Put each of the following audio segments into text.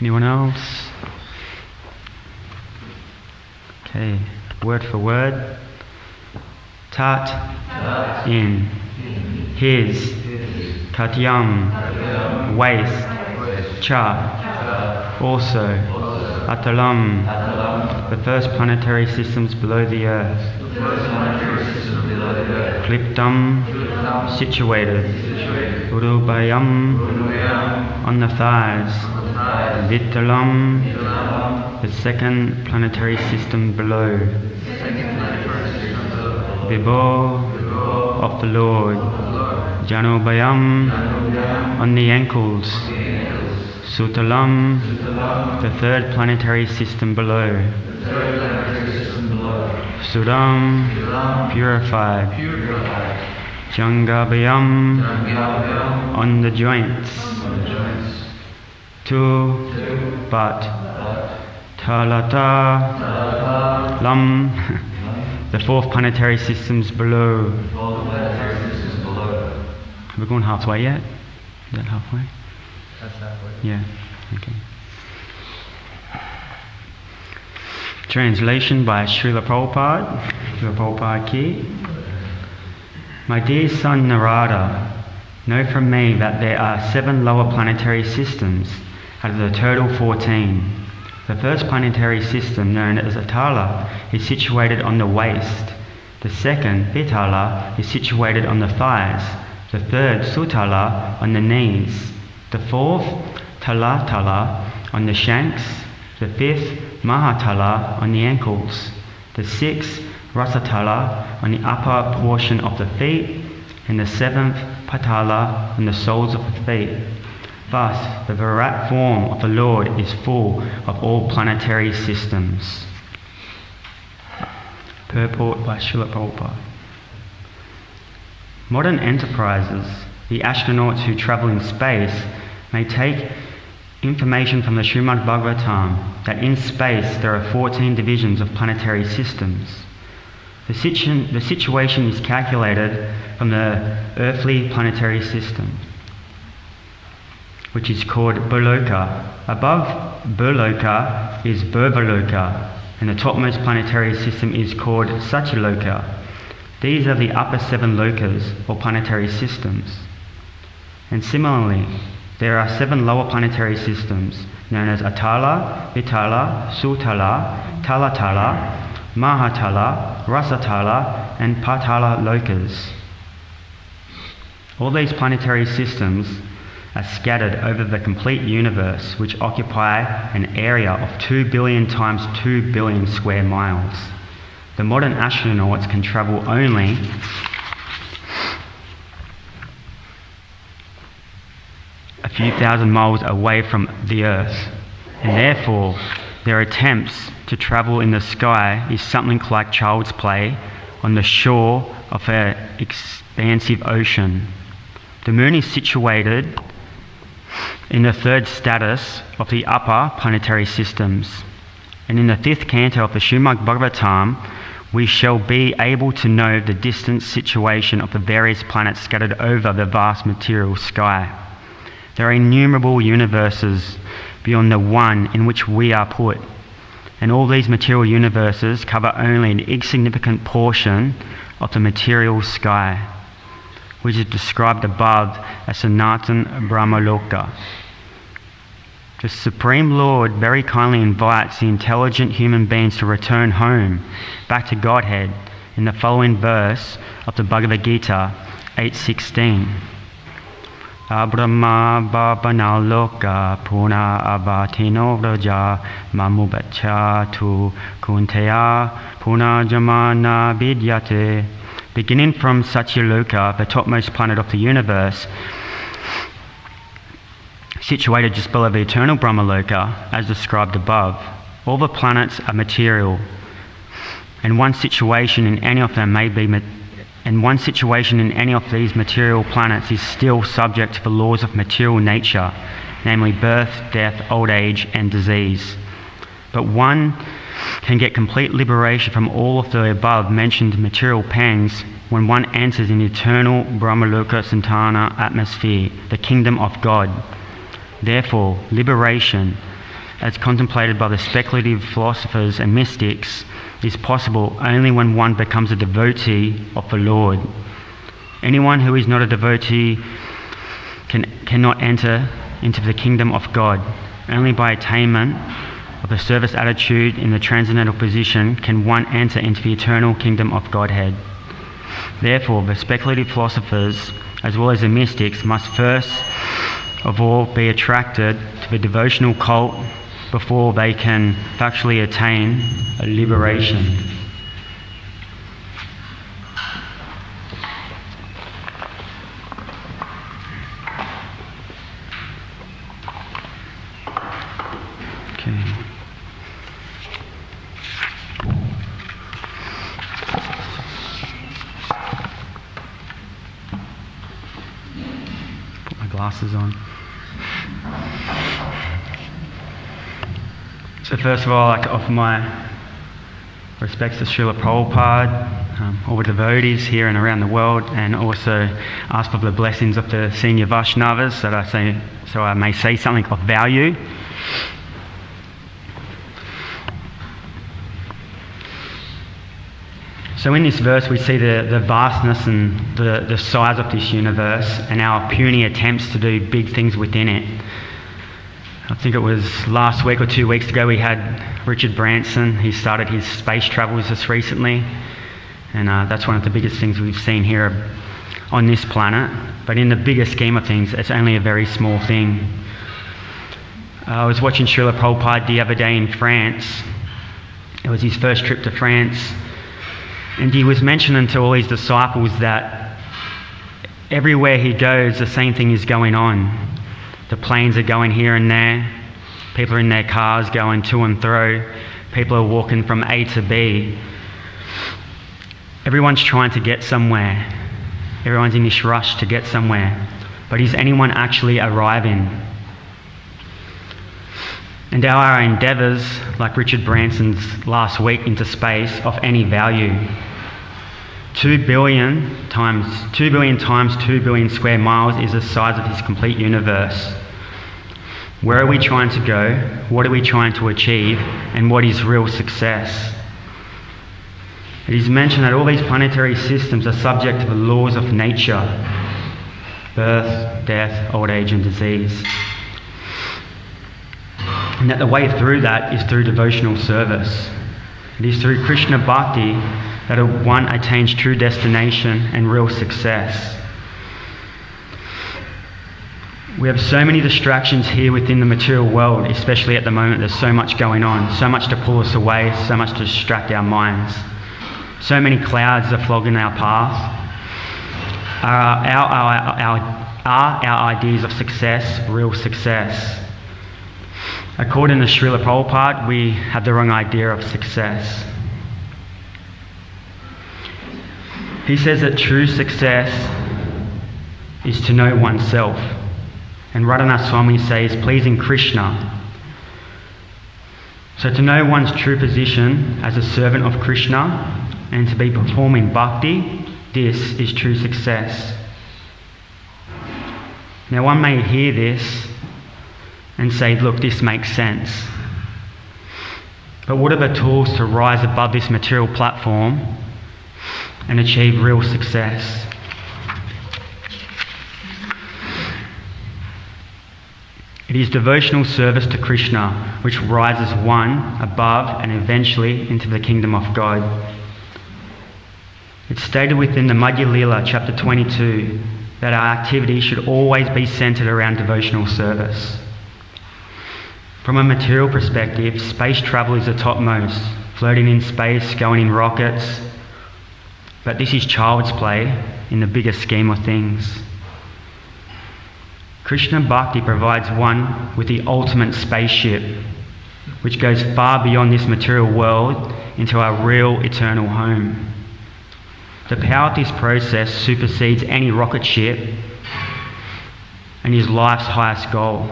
Anyone else? Okay, word for word. Tat, in. His, katyam, waste. Cha, also. Atalam, the first planetary systems below the earth. Kliptam, situated. Urubayam, on the thighs. Vittalam, the second planetary system below. Vibho, of the Lord. Janubayam, on the ankles. Sutalam, the third planetary system below. Sudam, purified. Jangabayam, on the joints. Tu, but. Talata, lam, the fourth planetary systems below. Have we gone halfway yet? Is that halfway? That's halfway. Yeah, okay. Translation by Srila Prabhupada Ki. My dear son Narada, know from me that there are 7 lower planetary systems out of the total 14. The first planetary system, known as Atala, is situated on the waist. The second, Pitala, is situated on the thighs. The third, Sutala, on the knees. The fourth, Talatala, on the shanks. The fifth, Mahatala, on the ankles. The sixth, Rasatala, on the upper portion of the feet. And the seventh, Patala, on the soles of the feet. Thus, the Virat form of the Lord is full of all planetary systems. Purport by Srila Prabhupada. Modern enterprises, the astronauts who travel in space, may take information from the Srimad Bhagavatam that in space there are 14 divisions of planetary systems. The situation is calculated from the earthly planetary system, which is called Bhurloka. Above Bhurloka is Bhurvaloka, and the topmost planetary system is called Satyaloka. These are the upper 7 lokas, or planetary systems. And similarly, there are 7 lower planetary systems, known as Atala, Vitala, Sutala, Talatala, Mahatala, Rasatala, and Patala lokas. All these planetary systems are scattered over the complete universe, which occupy an area of 2 billion times 2 billion square miles. The modern astronauts can travel only a few thousand miles away from the Earth, and therefore their attempts to travel in the sky is something like child's play on the shore of an expansive ocean. The moon is situated in the third status of the upper planetary systems, and in the 5th canto of the Srimad Bhagavatam, we shall be able to know the distant situation of the various planets scattered over the vast material sky. There are innumerable universes beyond the one in which we are put, and all these material universes cover only an insignificant portion of the material sky, which is described above as Sanatan Brahmaloka. The Supreme Lord very kindly invites the intelligent human beings to return home, back to Godhead, in the following verse of the Bhagavad Gita 8:16. Abrahma Babanaloka Puna Avatino Raja Mamubacha tu Kunteya Puna Jamana Vidyate. Beginning from Satyaloka, the topmost planet of the universe, situated just below the eternal Brahmaloka, as described above. All the planets are material, and one situation in any of these material planets is still subject to the laws of material nature, namely birth, death, old age, and disease. But one can get complete liberation from all of the above mentioned material pangs when one enters in the eternal Brahmaloka Santana atmosphere, the kingdom of God. Therefore, liberation, as contemplated by the speculative philosophers and mystics, is possible only when one becomes a devotee of the Lord. Anyone who is not a devotee cannot enter into the kingdom of God. Only by attainment of the service attitude in the transcendental position can one enter into the eternal kingdom of Godhead. Therefore, the speculative philosophers, as well as the mystics, must first of all be attracted to the devotional cult before they can factually attain a liberation. Okay. Put my glasses on. So first of all, I'd like to offer my respects to Srila Prabhupada, all the devotees here and around the world, and also ask for the blessings of the senior Vaishnavas so I may say something of value. So in this verse we see the vastness and the size of this universe and our puny attempts to do big things within it. I think it was last week or 2 weeks ago we had Richard Branson. He started his space travels just recently, and that's one of the biggest things we've seen here on this planet. But in the bigger scheme of things, it's only a very small thing. I was watching Srila Prabhupada the other day in France. It was his first trip to France, and he was mentioning to all his disciples that everywhere he goes, the same thing is going on. The planes are going here and there. People are in their cars going to and fro. People are walking from A to B. Everyone's trying to get somewhere. Everyone's in this rush to get somewhere. But is anyone actually arriving? And are our endeavours, like Richard Branson's last week, into space of any value? 2 billion times 2 billion square miles is the size of his complete universe. Where are we trying to go? What are we trying to achieve? And what is real success? It is mentioned that all these planetary systems are subject to the laws of nature: birth, death, old age and disease. And that the way through that is through devotional service. It is through Krishna Bhakti that one attains true destination and real success. We have so many distractions here within the material world, especially at the moment. There's so much going on, so much to pull us away, so much to distract our minds. So many clouds are flogging our path. Are our ideas of success real success? According to Srila Prabhupada, we have the wrong idea of success. He says that true success is to know oneself. And Radhanath Swami says, pleasing Krishna. So to know one's true position as a servant of Krishna and to be performing bhakti, this is true success. Now one may hear this and say, look, this makes sense. But what are the tools to rise above this material platform and achieve real success? It is devotional service to Krishna which rises one above and eventually into the kingdom of God. It's stated within the Madhya Lila, chapter 22, that our activity should always be centered around devotional service. From a material perspective, space travel is the topmost, floating in space, going in rockets. But this is child's play in the bigger scheme of things. Krishna Bhakti provides one with the ultimate spaceship, which goes far beyond this material world into our real eternal home. The power of this process supersedes any rocket ship and is life's highest goal.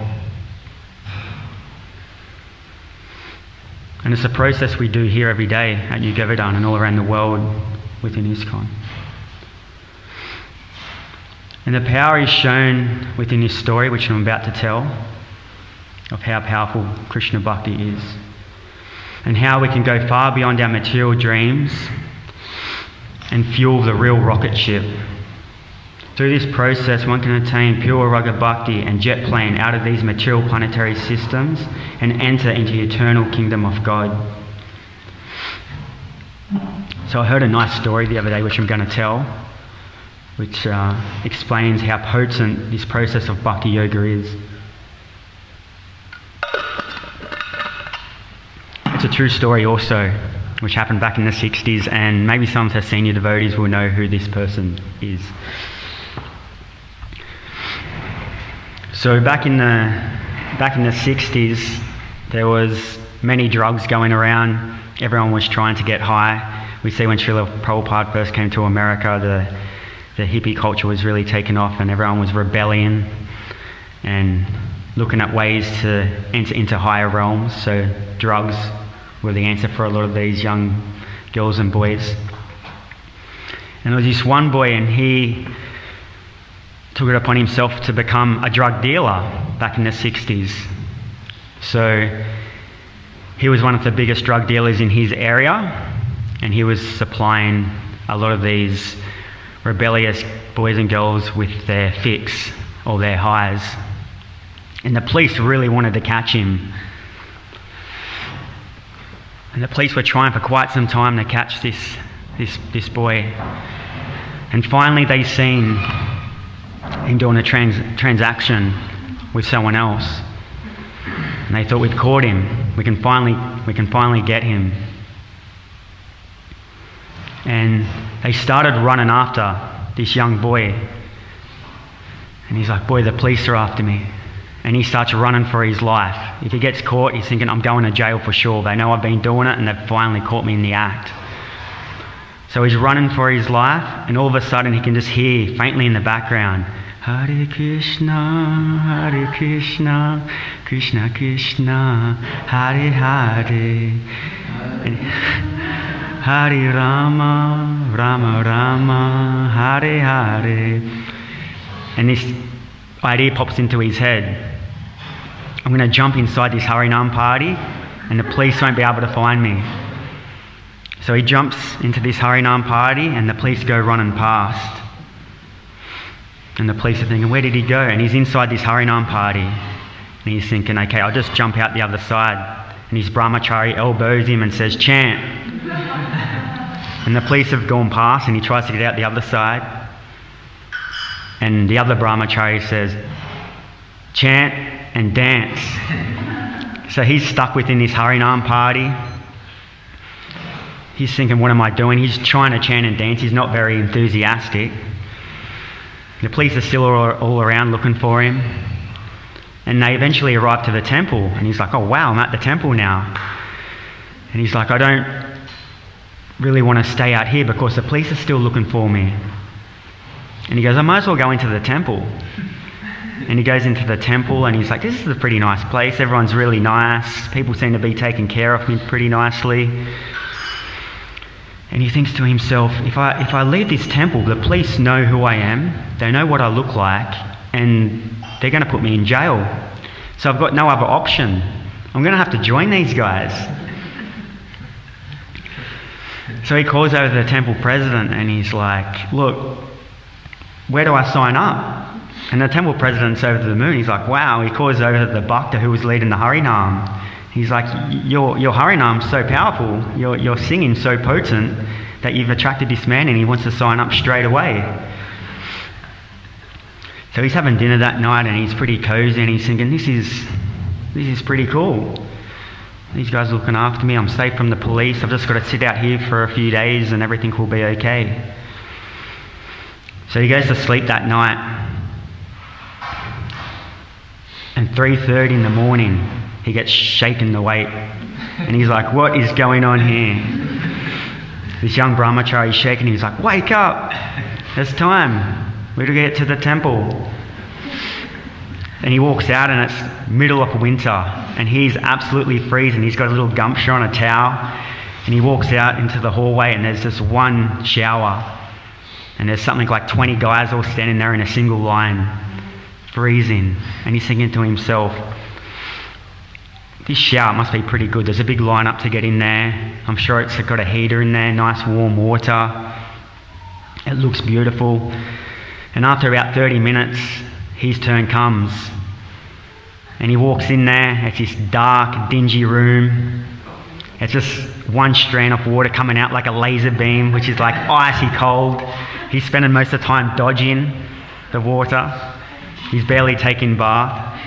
And it's a process we do here every day at New Govardhana and all around the world within ISKCON. And the power is shown within this story, which I'm about to tell, of how powerful Krishna Bhakti is, and how we can go far beyond our material dreams and fuel the real rocket ship. Through this process, one can attain pure raga bhakti and jet plane out of these material planetary systems and enter into the eternal kingdom of God. So I heard a nice story the other day, which I'm going to tell, which explains how potent this process of bhakti yoga is. It's a true story also, which happened back in the 60s, and maybe some of the senior devotees will know who this person is. So back in the 60s, there was many drugs going around. Everyone was trying to get high. We see when Srila Prabhupada first came to America, the hippie culture was really taken off, and everyone was rebelling and looking at ways to enter into higher realms. So drugs were the answer for a lot of these young girls and boys. And there was this one boy, and he took it upon himself to become a drug dealer back in the 60s. So he was one of the biggest drug dealers in his area, and he was supplying a lot of these rebellious boys and girls with their fix or their highs. And the police really wanted to catch him. And the police were trying for quite some time to catch this boy. And finally they seen him doing a transaction with someone else. And they thought, we've caught him. We can finally get him. And they started running after this young boy. And he's like, boy, the police are after me. And he starts running for his life. If he gets caught, he's thinking, I'm going to jail for sure. They know I've been doing it, and they've finally caught me in the act. So he's running for his life, and all of a sudden he can just hear faintly in the background, Hare Krishna, Krishna Krishna, Hare Hare, and Hare Rama, Rama Rama, Hare Hare. And this idea pops into his head. I'm going to jump inside this Harinam party, and the police won't be able to find me. So he jumps into this Harinam party, and the police go running past. And the police are thinking, where did he go? And he's inside this Harinam party. And he's thinking, okay, I'll just jump out the other side. And his brahmachari elbows him and says, chant. And the police have gone past, and he tries to get out the other side. And the other brahmachari says, chant and dance. So he's stuck within this Harinam party. He's thinking, what am I doing? He's trying to chant and dance. He's not very enthusiastic. The police are still all around looking for him. And they eventually arrive to the temple. And he's like, oh wow, I'm at the temple now. And he's like, I don't really want to stay out here because the police are still looking for me. And he goes, I might as well go into the temple. And he goes into the temple, and he's like, this is a pretty nice place. Everyone's really nice. People seem to be taking care of me pretty nicely. And he thinks to himself, if I leave this temple, the police know who I am. They know what I look like. And they're going to put me in jail. So I've got no other option. I'm going to have to join these guys. So he calls over the temple president, and he's like, look, where do I sign up? And the temple president's over to the moon. He's like, wow. He calls over to the bhakta who was leading the Harinam. He's like, your Harinam's so powerful, your singing so potent that you've attracted this man, and he wants to sign up straight away. So he's having dinner that night, and he's pretty cozy, and he's thinking, this is pretty cool. These guys are looking after me. I'm safe from the police. I've just got to sit out here for a few days, and everything will be okay. So he goes to sleep that night. And 3:30 in the morning, he gets shaken awake. And he's like, what is going on here? This young brahmachari is shaking. He's like, wake up. It's time. We've got to get to the temple. And he walks out and it's middle of winter and he's absolutely freezing. He's got a little gumption on a towel and he walks out into the hallway and there's just one shower and there's something like 20 guys all standing there in a single line, freezing. And he's thinking to himself, this shower must be pretty good. There's a big line up to get in there. I'm sure it's got a heater in there, nice warm water. It looks beautiful. And after about 30 minutes, his turn comes. And he walks in there. It's this dark, dingy room. It's just one strand of water coming out like a laser beam, which is like icy cold. He's spending most of the time dodging the water. He's barely taking bath.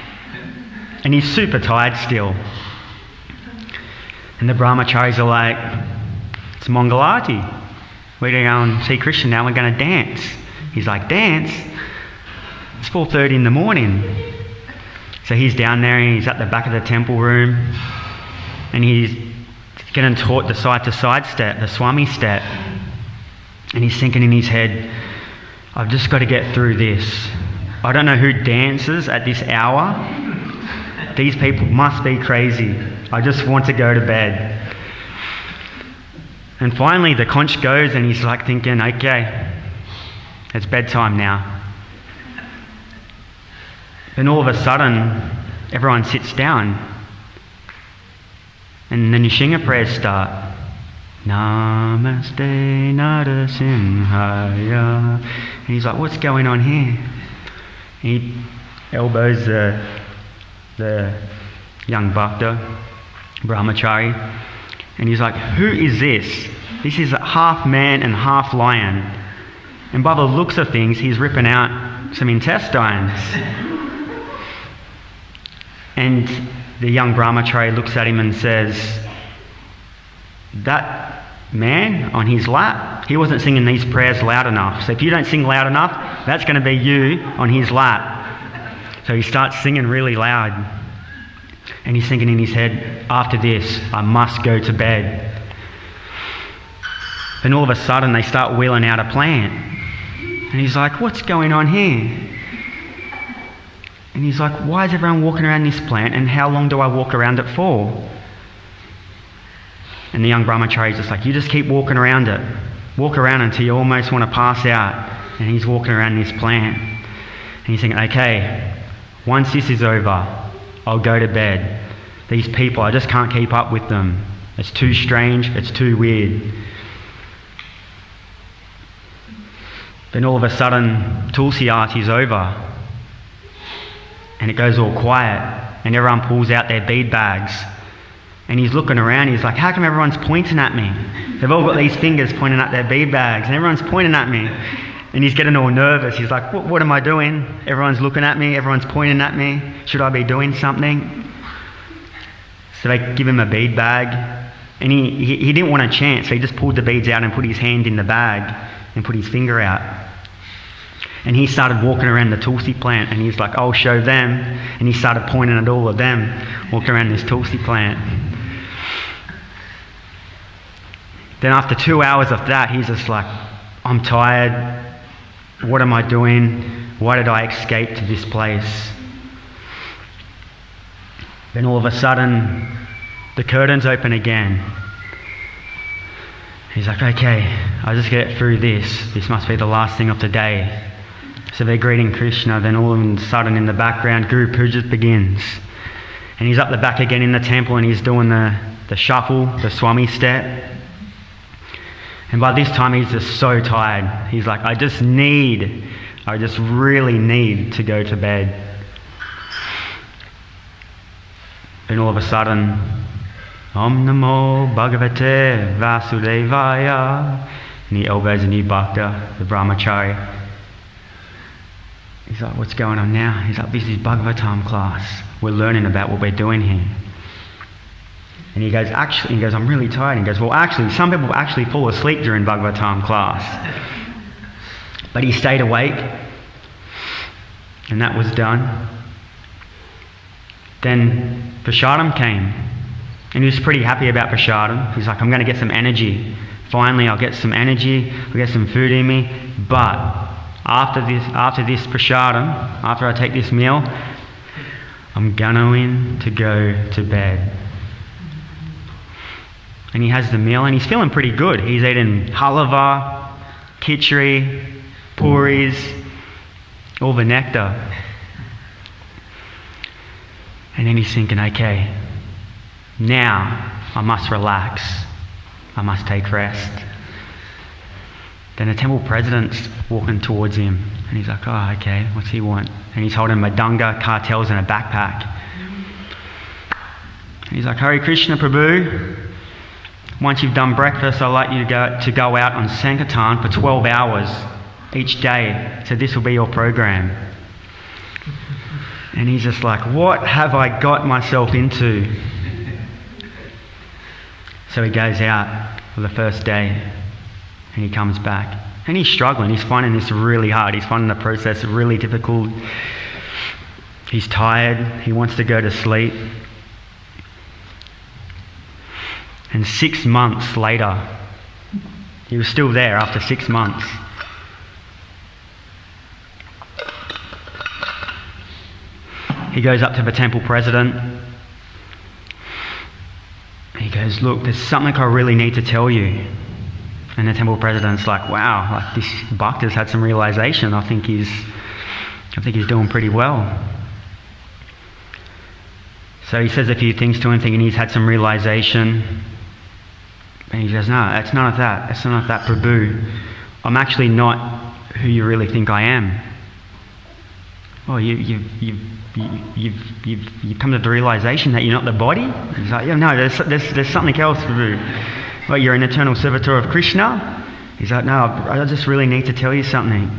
And he's super tired still. And the brahmacharis are like, it's Mangalati. We're going to go and see Krishna now. We're going to dance. He's like, dance? It's 4:30 in the morning. So he's down there and he's at the back of the temple room. And he's getting taught the side-to-side step, the Swami step. And he's thinking in his head, I've just got to get through this. I don't know who dances at this hour. These people must be crazy. I just want to go to bed. And finally the conch goes and he's like thinking, okay, it's bedtime now. Then all of a sudden, everyone sits down. And the Nishinga prayers start. Namaste Narasimhaya. And he's like, what's going on here? And he elbows the young bhakta, brahmachari, and he's like, who is this? This is half man and half lion. And by the looks of things, he's ripping out some intestines. And the young brahmachari looks at him and says, that man on his lap, he wasn't singing these prayers loud enough. So if you don't sing loud enough, that's going to be you on his lap. So he starts singing really loud. And he's thinking in his head, after this, I must go to bed. Then all of a sudden, they start wheeling out a plant. And he's like, what's going on here? And he's like, why is everyone walking around this plant and how long do I walk around it for? And the young brahmachari is just like, you just keep walking around it. Walk around until you almost want to pass out. And he's walking around this plant. And he's thinking, okay, once this is over, I'll go to bed. These people, I just can't keep up with them. It's too strange, it's too weird. Then all of a sudden, Tulsi Aarti's over. And it goes all quiet. And everyone pulls out their bead bags. And he's looking around, he's like, how come everyone's pointing at me? They've all got these fingers pointing at their bead bags, and everyone's pointing at me. And he's getting all nervous. He's like, what am I doing? Everyone's looking at me, everyone's pointing at me. Should I be doing something? So they give him a bead bag. And he didn't want a chance, so he just pulled the beads out and put his hand in the bag and put his finger out. And he started walking around the Tulsi plant, and he's like, I'll show them. And he started pointing at all of them, walking around this Tulsi plant. Then after 2 hours of that, he's just like, I'm tired. What am I doing? Why did I escape to this place? Then all of a sudden, the curtains open again. He's like, okay, I'll just get through this. This must be the last thing of the day. So they're greeting Krishna. Then all of a sudden in the background, Guru Puja begins. And he's up the back again in the temple and he's doing the shuffle, the Swami step. And by this time he's just so tired. He's like, I just really need to go to bed. Then all of a sudden, Om Namo Bhagavate Vasudevaya. And he elbows a new bhakta, the brahmachari. He's like, what's going on now? He's like, this is Bhagavatam class. We're learning about what we're doing here. And he goes, I'm really tired. And he goes, well, actually, some people actually fall asleep during Bhagavatam class. But he stayed awake. And that was done. Then Prasadam came. And he was pretty happy about Prasadam. He's like, I'm going to get some energy. Finally, I'll get some energy. I'll get some food in me. But after this Prasadam, after I take this meal, I'm going to go to bed. And he has the meal and he's feeling pretty good. He's eating halava, khichdi, puris, all the nectar. And then he's thinking, okay, now I must relax. I must take rest. Then the temple president's walking towards him and he's like, oh, okay, what's he want? And he's holding madanga, cartels and a backpack. And he's like, Hare Krishna, Prabhu. Once you've done breakfast, I'd like you to go out on Sankirtan for 12 hours each day. So this will be your program. And he's just like, what have I got myself into? So he goes out for the first day and he comes back. And he's struggling. He's finding this really hard. He's finding the process really difficult. He's tired. He wants to go to sleep. And 6 months later, he was still there after 6 months. He goes up to the temple president. He goes, look, there's something I really need to tell you. And the temple president's like, wow, like this bhakta's had some realization. I think he's doing pretty well. So he says a few things to him, thinking he's had some realization. And he goes, no, it's none of that. It's none of that, Prabhu. I'm actually not who you really think I am. Oh, you've come to the realization that you're not the body? He's like, yeah, no, there's something else, Prabhu. Well, you're an eternal servitor of Krishna? He's like, no, I just really need to tell you something.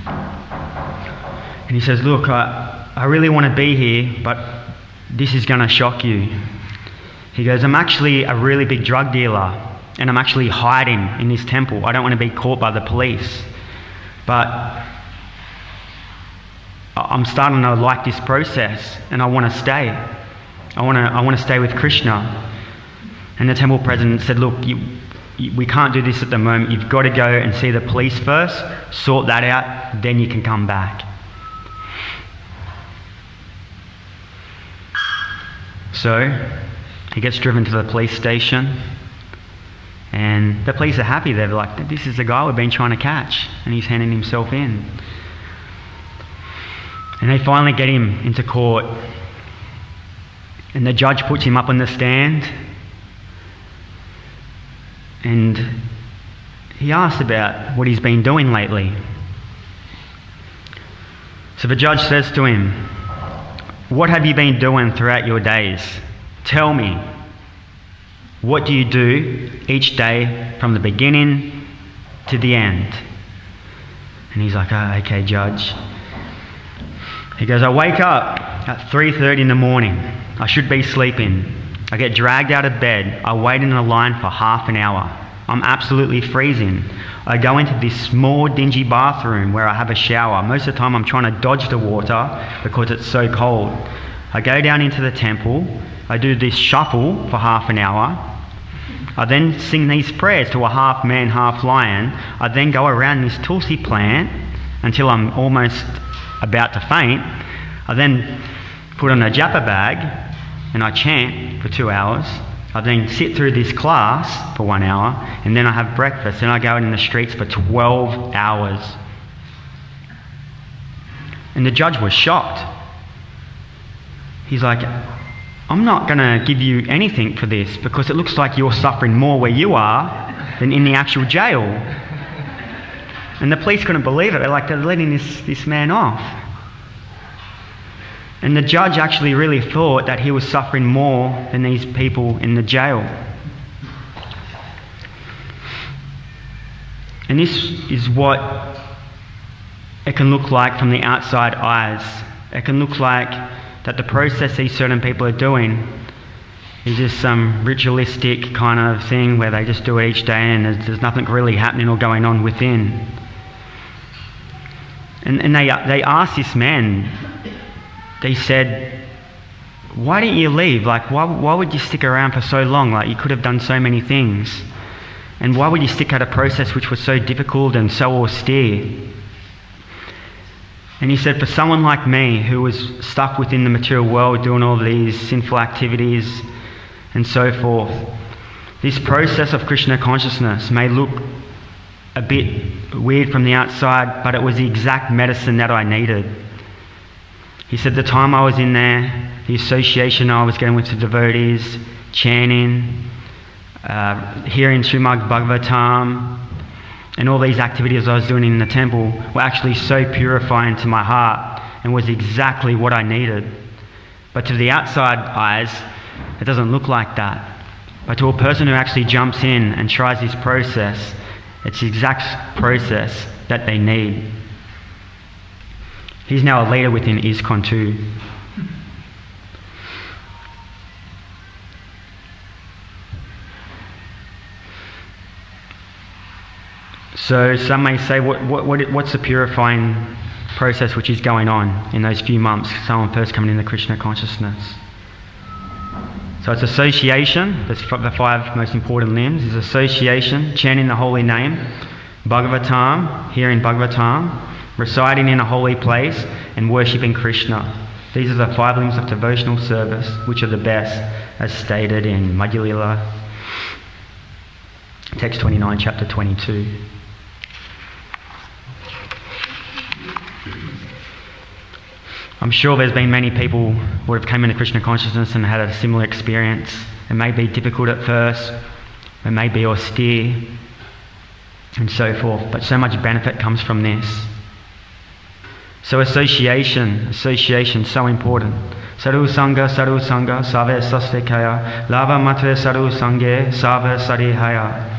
And he says, look, I really want to be here, but this is going to shock you. He goes, I'm actually a really big drug dealer, and I'm actually hiding in this temple. I don't want to be caught by the police. But I'm starting to like this process, and I want to stay. I want to stay with Krishna. And the temple president said, look, we can't do this at the moment. You've got to go and see the police first, sort that out, then you can come back. So he gets driven to the police station, and the police are happy. They're like, this is the guy we've been trying to catch, and he's handing himself in. And they finally get him into court, and the judge puts him up on the stand, and he asks about what he's been doing lately. So the judge says to him, what have you been doing throughout your days? Tell me, what do you do each day from the beginning to the end? And he's like, oh, okay, judge. He goes, I wake up at 3:30 in the morning. I should be sleeping. I get dragged out of bed. I wait in a line for half an hour. I'm absolutely freezing. I go into this small, dingy bathroom where I have a shower. Most of the time I'm trying to dodge the water because it's so cold. I go down into the temple. I do this shuffle for half an hour. I then sing these prayers to a half man, half lion. I then go around this tulsi plant until I'm almost about to faint. I then put on a japa bag and I chant for 2 hours. I then sit through this class for 1 hour, and then I have breakfast, and I go out in the streets for 12 hours. And the judge was shocked. He's like, I'm not going to give you anything for this because it looks like you're suffering more where you are than in the actual jail. And the police couldn't believe it. They're letting this man off. And the judge actually really thought that he was suffering more than these people in the jail. And this is what it can look like from the outside eyes. It can look like that the process these certain people are doing is just some ritualistic kind of thing where they just do it each day and there's nothing really happening or going on within. And they asked this man, they said, why didn't you leave? Why would you stick around for so long? You could have done so many things. And why would you stick at a process which was so difficult and so austere? And he said, for someone like me who was stuck within the material world doing all these sinful activities and so forth, this process of Krishna consciousness may look a bit weird from the outside, but it was the exact medicine that I needed. He said the time I was in there, the association I was getting with the devotees, chanting, hearing Srimad Bhagavatam, and all these activities I was doing in the temple were actually so purifying to my heart and was exactly what I needed. But to the outside eyes, it doesn't look like that. But to a person who actually jumps in and tries this process, it's the exact process that they need. He's now a leader within ISKCON too. So some may say, what's the purifying process which is going on in those few months, someone first coming into Krishna consciousness? So it's association. That's the 5 most important limbs. Is association, chanting the holy name, Bhagavatam, hearing Bhagavatam, reciting in a holy place, and worshipping Krishna. These are the 5 limbs of devotional service, which are the best, as stated in Madhya Lila, text 29, chapter 22. I'm sure there's been many people who have come into Krishna consciousness and had a similar experience. It may be difficult at first, it may be austere, and so forth, but so much benefit comes from this. So association, so important. Sadhu Sangha, Save Sastekaya, Lava Matre Sadhu Sanghe, Save Sarihaya.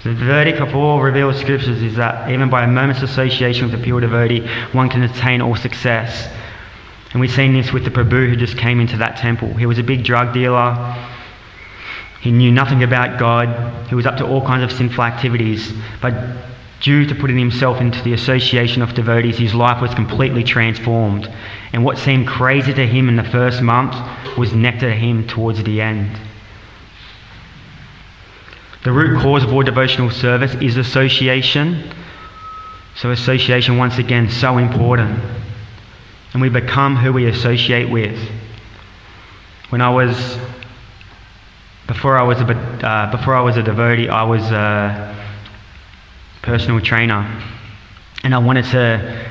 The verdict of all revealed scriptures is that even by a moment's association with a pure devotee, one can attain all success. And we've seen this with the prabhu who just came into that temple. He was a big drug dealer. He knew nothing about God. He was up to all kinds of sinful activities. But due to putting himself into the association of devotees, his life was completely transformed. And what seemed crazy to him in the first month was nectar to him towards the end. The root cause of all devotional service is association. So association, once again, so important. And we become who we associate with. Before I was a devotee, I was a personal trainer, and I wanted to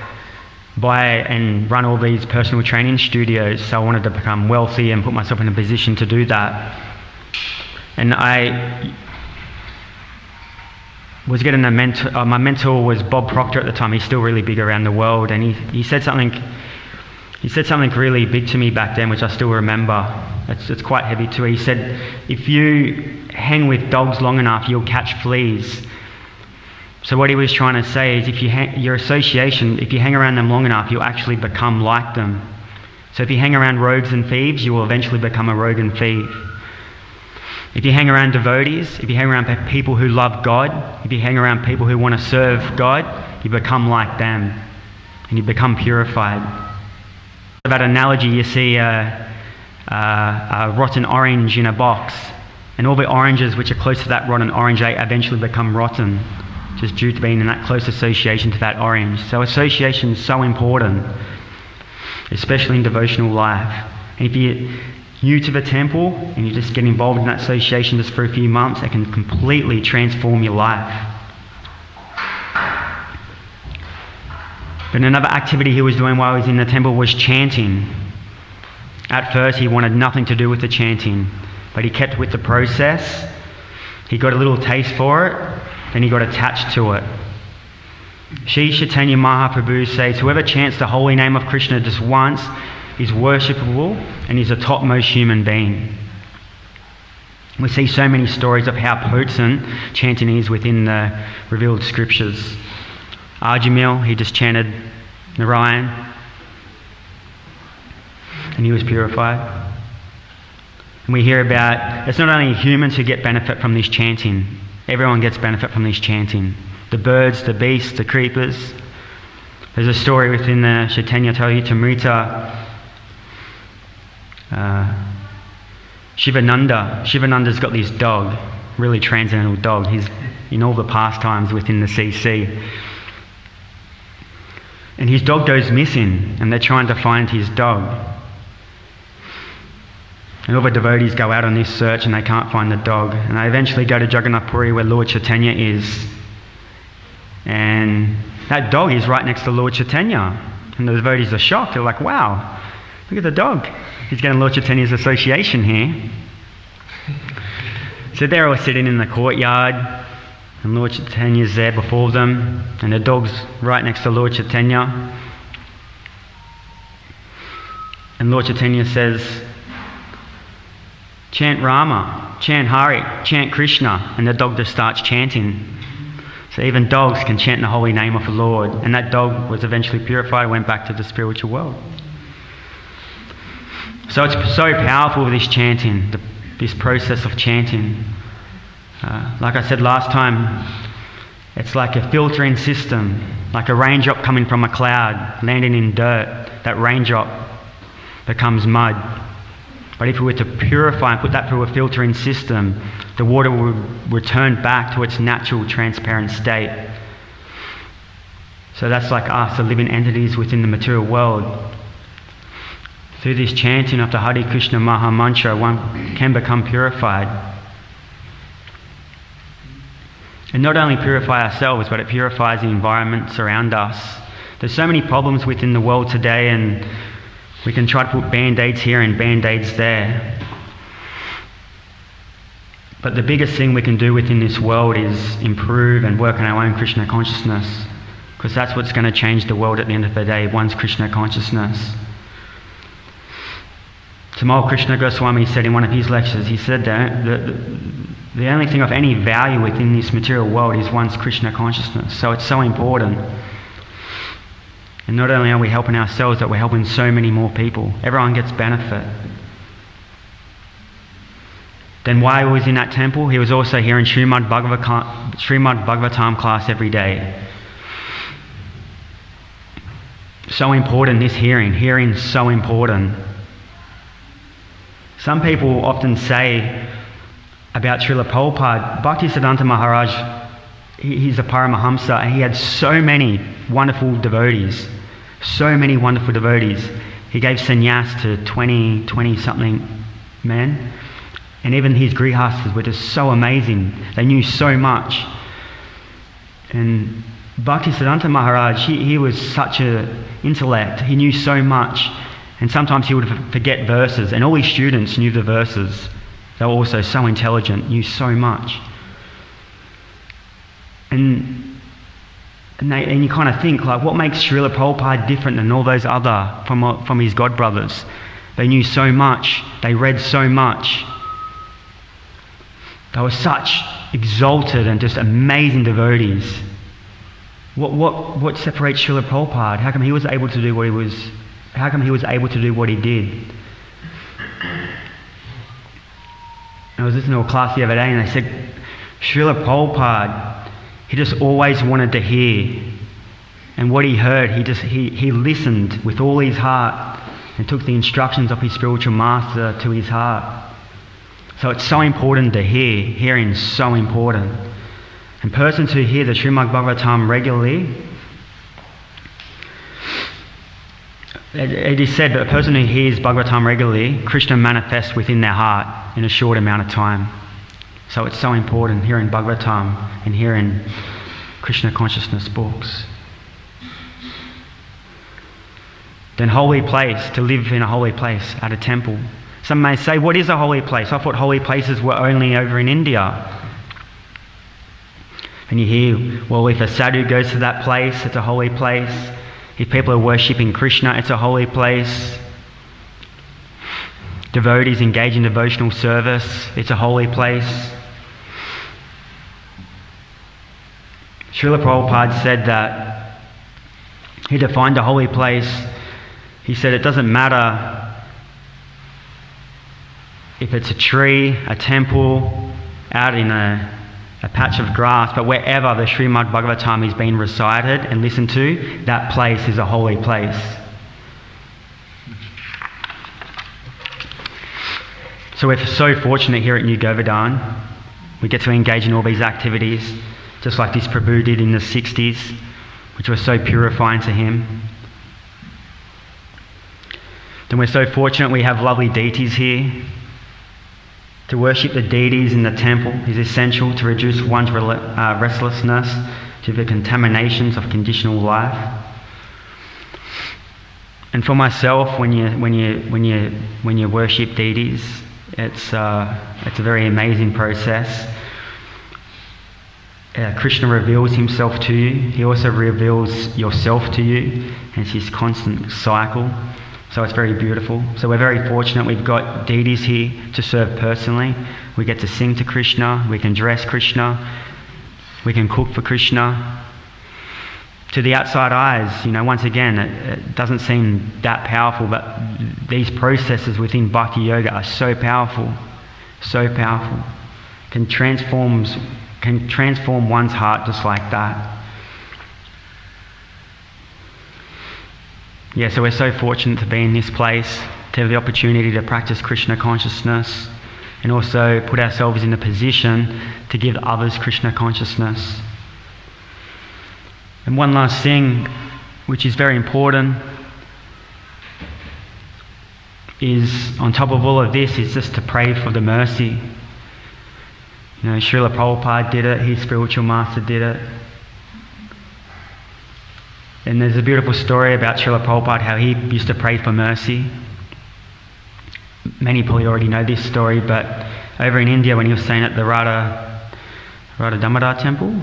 buy and run all these personal training studios. So I wanted to become wealthy and put myself in a position to do that. And I was getting a mentor. My mentor was Bob Proctor at the time. He's still really big around the world, and he said something. He said something really big to me back then, which I still remember. It's quite heavy too. He said, if you hang with dogs long enough, you'll catch fleas. So what he was trying to say is, if you hang around them long enough, you'll actually become like them. So if you hang around rogues and thieves, you will eventually become a rogue and thief. If you hang around devotees, if you hang around people who love God, if you hang around people who want to serve God, you become like them, and you become purified. That analogy, you see a rotten orange in a box, and all the oranges which are close to that rotten orange, they eventually become rotten, just due to being in that close association to that orange. So association is so important, especially in devotional life. And if you're new to the temple and you just get involved in that association just for a few months, it can completely transform your life. But another activity he was doing while he was in the temple was chanting. At first he wanted nothing to do with the chanting, but he kept with the process. He got a little taste for it, then he got attached to it. Shri Chaitanya Mahaprabhu says, whoever chants the holy name of Krishna just once is worshipable and is a topmost human being. We see so many stories of how potent chanting is within the revealed scriptures. Ajamil, he just chanted Narayan, and he was purified. And we hear about, it's not only humans who get benefit from this chanting, everyone gets benefit from this chanting. The birds, the beasts, the creepers. There's a story within the Chaitanya Charitamrita. Shivananda's got this dog, really transcendental dog. He's in all the pastimes within the CC. And his dog goes missing, and they're trying to find his dog. And all the devotees go out on this search and they can't find the dog. And they eventually go to Jagannath Puri where Lord Chaitanya is. And that dog is right next to Lord Chaitanya. And the devotees are shocked. They're like, wow, look at the dog. He's getting Lord Chaitanya's association here. So they're all sitting in the courtyard. And Lord Chaitanya's there before them. And the dog's right next to Lord Chaitanya. And Lord Chaitanya says, chant Rama, chant Hari, chant Krishna, and the dog just starts chanting. So even dogs can chant the holy name of the Lord, and that dog was eventually purified, went back to the spiritual world. So it's so powerful, this chanting, this process of chanting. Like I said last time, it's like a filtering system, like a raindrop coming from a cloud, landing in dirt. That raindrop becomes mud. But if we were to purify and put that through a filtering system, the water would return back to its natural transparent state. So that's like us, the living entities within the material world. Through this chanting of the Hare Krishna Maha Mantra, one can become purified. And not only purify ourselves, but it purifies the environments around us. There's so many problems within the world today, and we can try to put band-aids here and band-aids there. But the biggest thing we can do within this world is improve and work on our own Krishna consciousness, because that's what's going to change the world at the end of the day, one's Krishna consciousness. Tamal Krishna Goswami said in one of his lectures, he said that the only thing of any value within this material world is one's Krishna consciousness. So it's so important. And not only are we helping ourselves, but we're helping so many more people. Everyone gets benefit. Then while he was in that temple, he was also hearing Srimad Bhagavatam class every day. So important, this hearing. Hearing's so important. Some people often say about Srila Prabhupada, Bhaktisiddhanta Maharaj, he's a Paramahamsa, and he had so many wonderful devotees. So many wonderful devotees. He gave sannyas to 20-something men. And even his grihastas were just so amazing. They knew so much. And Bhaktisiddhanta Maharaj, he was such an intellect. He knew so much. And sometimes he would forget verses. And all his students knew the verses. They were also so intelligent, knew so much. And you kind of think, like, what makes Srila Prabhupada different than all those other from his godbrothers? They knew so much. They read so much. They were such exalted and just amazing devotees. What separates Srila Prabhupada? How come he was able to do what he was? How come he was able to do what he did? I was listening to a class the other day, and they said, Srila Prabhupada, he just always wanted to hear. And what he heard, he listened with all his heart and took the instructions of his spiritual master to his heart. So it's so important to hear. Hearing is so important. And persons who hear the Srimad Bhagavatam regularly, it is said that a person who hears Bhagavatam regularly, Krishna manifests within their heart in a short amount of time. So it's so important hearing Bhagavatam and hearing Krishna consciousness books. Then holy place, to live in a holy place at a temple. Some may say, what is a holy place? I thought holy places were only over in India. And you hear, well, if a sadhu goes to that place, it's a holy place. If people are worshipping Krishna, it's a holy place. Devotees engage in devotional service, it's a holy place. Srila Prabhupada said that he defined a holy place. He said it doesn't matter if it's a tree, a temple, out in a patch of grass, but wherever the Srimad Bhagavatam is being recited and listened to, that place is a holy place. So we're so fortunate here at New Govardhan. We get to engage in all these activities, just like this Prabhu did in the 60s, which was so purifying to him. And we're so fortunate we have lovely deities here. To worship the deities in the temple is essential to reduce one's restlessness to the contaminations of conditional life. And for myself, when you worship deities, it's a very amazing process. Krishna reveals himself to you. He also reveals yourself to you. And it's his constant cycle. So it's very beautiful. So we're very fortunate. We've got deities here to serve personally. We get to sing to Krishna. We can dress Krishna. We can cook for Krishna. To the outside eyes, once again, it doesn't seem that powerful, but these processes within Bhakti Yoga are so powerful. So powerful. Can transform one's heart just like that. Yeah, so we're so fortunate to be in this place, to have the opportunity to practice Krishna consciousness, and also put ourselves in a position to give others Krishna consciousness. And one last thing, which is very important, is on top of all of this, is just to pray for the mercy. Srila Prabhupada did it, his spiritual master did it. And there's a beautiful story about Srila Prabhupada, how he used to pray for mercy. Many probably already know this story, but over in India when he was staying at the Radha Damodar Temple,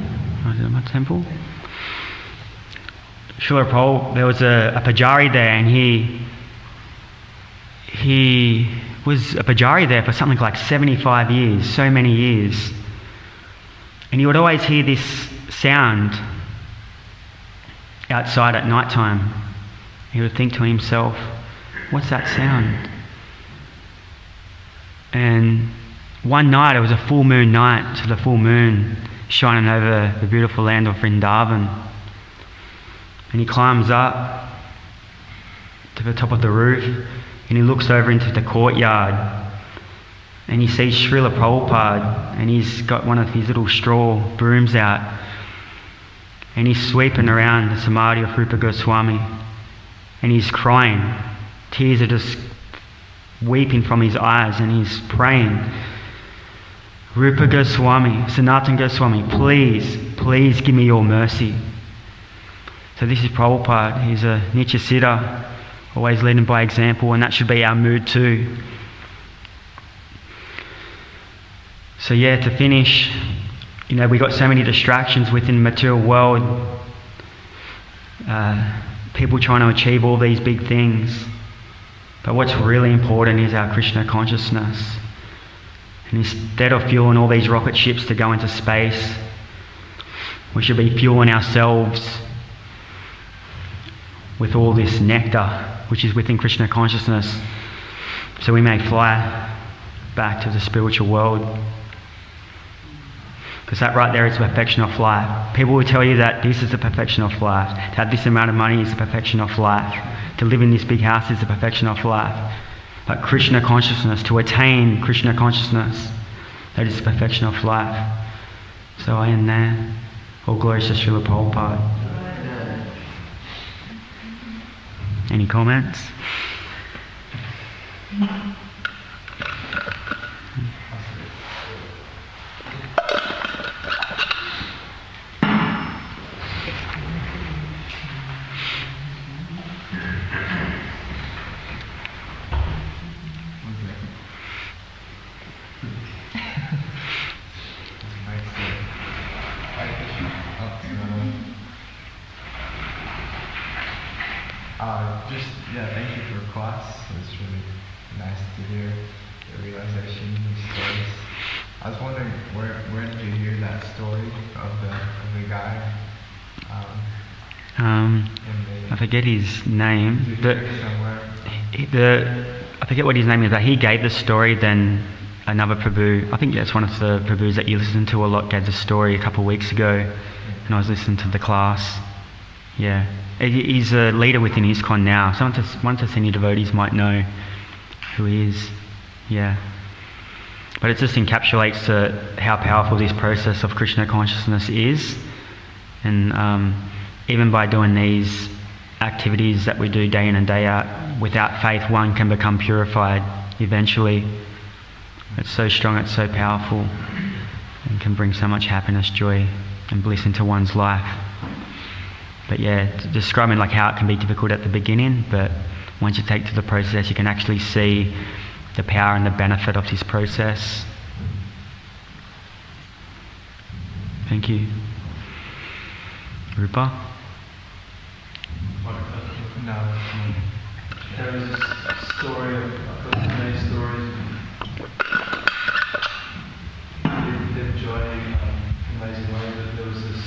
Srila Prabhupada, there was a pujari there, and he was a pujari there for something like 75 years, so many years. And he would always hear this sound outside at night time. He would think to himself, what's that sound? And one night, it was a full moon night, so the full moon shining over the beautiful land of Vrindavan. And he climbs up to the top of the roof, and he looks over into the courtyard, and he sees Srila Prabhupada, and he's got one of his little straw brooms out, and he's sweeping around the samadhi of Rupa Goswami, and he's crying. Tears are just weeping from his eyes, and he's praying, Rupa Goswami, Sanatana Goswami, please give me your mercy. So this is Prabhupada. He's a Nityasiddha, always leading by example, and that should be our mood too. So to finish, we got so many distractions within the material world. People trying to achieve all these big things. But what's really important is our Krishna consciousness. And instead of fueling all these rocket ships to go into space, we should be fueling ourselves with all this nectar, which is within Krishna consciousness, so we may fly back to the spiritual world. Because that right there is the perfection of life. People will tell you that this is the perfection of life. To have this amount of money is the perfection of life. To live in this big house is the perfection of life. But Krishna consciousness, to attain Krishna consciousness, that is the perfection of life. So I end there. All glories to Srila Prabhupada. Any comments? Thank you for the class. It was really nice to hear the realization of stories. I was wondering, where did you hear that story of the guy? I forget his name. Did you hear it somewhere? I forget what his name is, but he gave the story. Then another prabhu, I think that's one of the prabhus that you listen to a lot, gave the story a couple of weeks ago, and I was listening to the class. Yeah. He's a leader within ISKCON now. One of the senior devotees might know who he is. Yeah. But it just encapsulates how powerful this process of Krishna consciousness is. And even by doing these activities that we do day in and day out, without faith one can become purified eventually. It's so strong, it's so powerful, and can bring so much happiness, joy and bliss into one's life. But yeah, describing like how it can be difficult at the beginning, but once you take to the process you can actually see the power and the benefit of this process. Thank you. Rupa? No. There is a story, I've got many stories of them joining amazing way, but there was this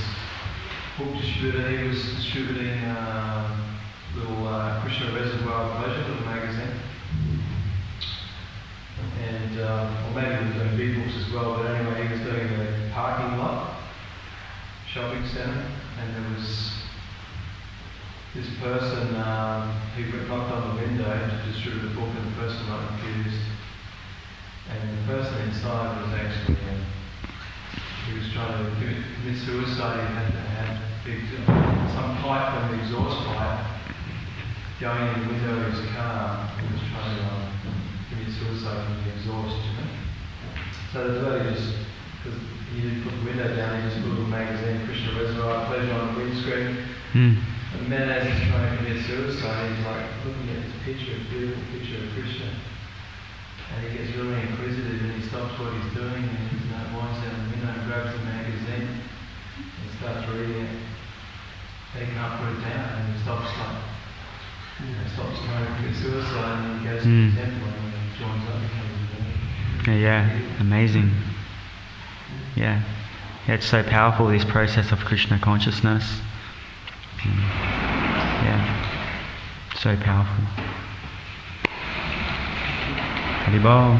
book distributor, he was distributing little Krishna Reservoir Pleasure, little magazine. And, or maybe he was doing big books as well, but anyway, he was doing a parking lot, shopping centre, and there was this person who knocked on the window to distribute a book, and the person got confused. And the person inside was actually, he was trying to commit suicide. He had big, some pipe from the exhaust pipe going in the window of his car. He was trying to commit suicide from the exhaust, you know. So the devotee just, because he didn't put the window down, he just put a little magazine, Krishna Reservoir Pleasure, on the windscreen. And then as he's trying to commit suicide, he's like looking at this picture, beautiful picture of Krishna. And he gets really inquisitive and he stops what he's doing and he winds down the window and grabs the magazine and starts reading it. And he can't put it down and he stops trying to commit suicide, and he goes to the temple and he joins up and becomes a devotee. Yeah, amazing. Yeah, it's so powerful, this process of Krishna consciousness. Yeah, so powerful. Haribol.